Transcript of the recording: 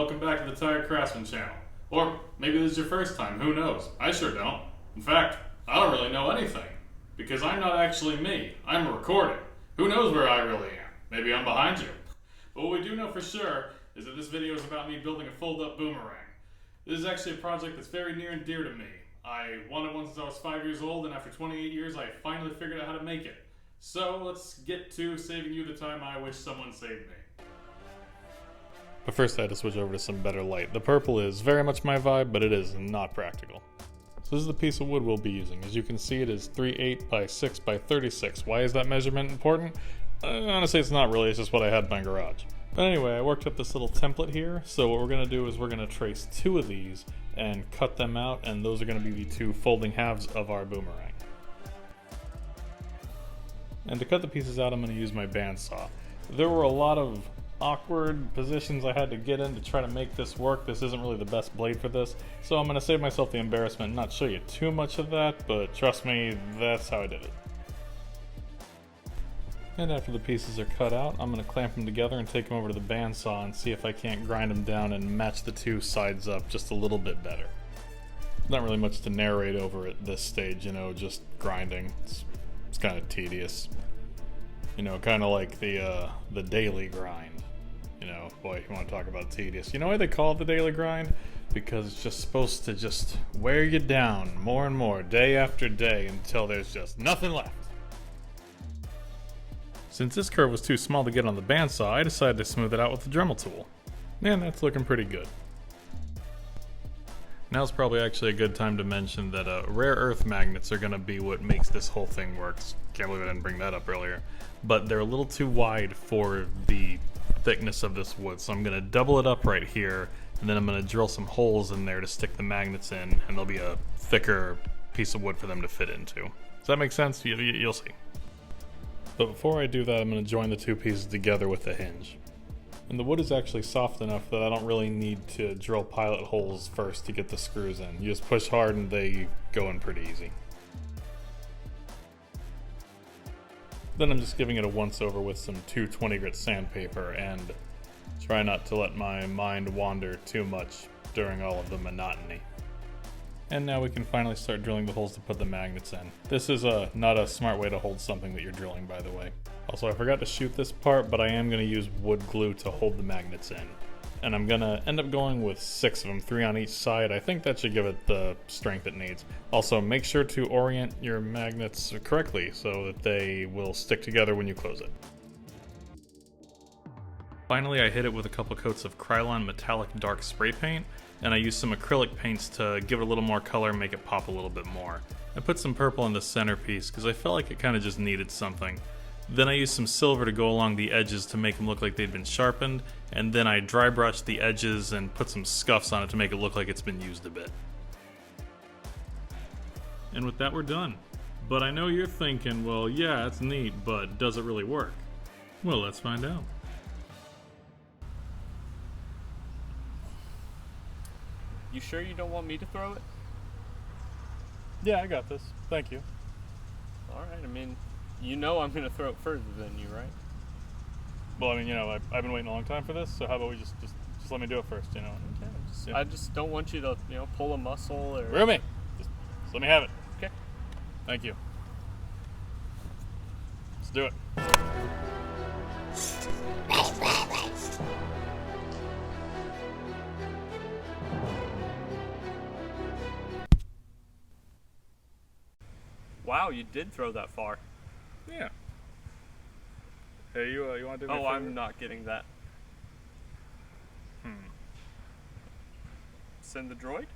welcome back to the Tired Craftsman channel. Or maybe this is your first time, who knows? I sure don't. In fact, I don't really know anything. Because I'm not actually me, I'm a recording. Who knows where I really am? Maybe I'm behind you. But what we do know for sure is that this video is about me building a fold-up boomerang. This is actually a project that's very near and dear to me. I wanted one since I was 5 years old, and after 28 years I finally figured out how to make it. So let's get to saving you the time I wish someone saved me. But first I had to switch over to some better light. The purple is very much my vibe, but it is not practical. So this is the piece of wood we'll be using. As you can see, it is 3/8 by 6 by 36. Why is that measurement important? Honestly, it's not really, it's just what I had in my garage. But anyway, I worked up this little template here. So what we're gonna do is we're gonna trace 2 of these and cut them out, and those are gonna be the 2 folding halves of our boomerang. And to cut the pieces out, I'm gonna use my bandsaw. There were a lot of awkward positions I had to get in to try to make this work. This isn't really the best blade for this, so I'm going to save myself the embarrassment and not show you too much of that, but trust me, that's how I did it. And after the pieces are cut out, I'm going to clamp them together and take them over to the bandsaw and see if I can't grind them down and match the 2 sides up just a little bit better. Not really much to narrate over at this stage, you know, just grinding. It's kind of tedious. You know, kind of like the daily grind. You know, boy, you want to talk about tedious. You know why they call it the daily grind? Because it's just supposed to just wear you down more and more, day after day, until there's just nothing left. Since this curve was too small to get on the bandsaw, I decided to smooth it out with the Dremel tool. And that's looking pretty good. Now's probably actually a good time to mention that rare earth magnets are going to be what makes this whole thing work. Can't believe I didn't bring that up earlier. But they're a little too wide for the thickness of this wood, so I'm going to double it up right here, and then I'm going to drill some holes in there to stick the magnets in, and there'll be a thicker piece of wood for them to fit into. Does that make sense? You'll see. But before I do that, I'm going to join the 2 pieces together with the hinge. And the wood is actually soft enough that I don't really need to drill pilot holes first to get the screws in. You just push hard and they go in pretty easy. Then I'm just giving it a once over with some 220 grit sandpaper and try not to let my mind wander too much during all of the monotony. And now we can finally start drilling the holes to put the magnets in. This is not a smart way to hold something that you're drilling, by the way. Also, I forgot to shoot this part, but I am going to use wood glue to hold the magnets in. And I'm going to end up going with 6 of them, 3 on each side. I think that should give it the strength it needs. Also, make sure to orient your magnets correctly so that they will stick together when you close it. Finally, I hit it with a couple coats of Krylon metallic dark spray paint, and I used some acrylic paints to give it a little more color and make it pop a little bit more. I put some purple in the centerpiece because I felt like it kind of just needed something. Then I used some silver to go along the edges to make them look like they'd been sharpened, and then I dry brushed the edges and put some scuffs on it to make it look like it's been used a bit. And with that, we're done. But I know you're thinking, well, yeah, it's neat, but does it really work? Well, let's find out. You sure you don't want me to throw it? Yeah, I got this. Thank you. Alright, I mean, you know I'm gonna throw it further than you, right? Well, I mean, you know, I've been waiting a long time for this, so how about we just let me do it first, you know? Okay, I just don't want you to, you know, pull a muscle or... Roomy! Just let me have it. Okay. Thank you. Let's do it. Wow, you did throw that far. Yeah. Hey, you want to do me a Oh, favor? I'm not getting that. Send the droid?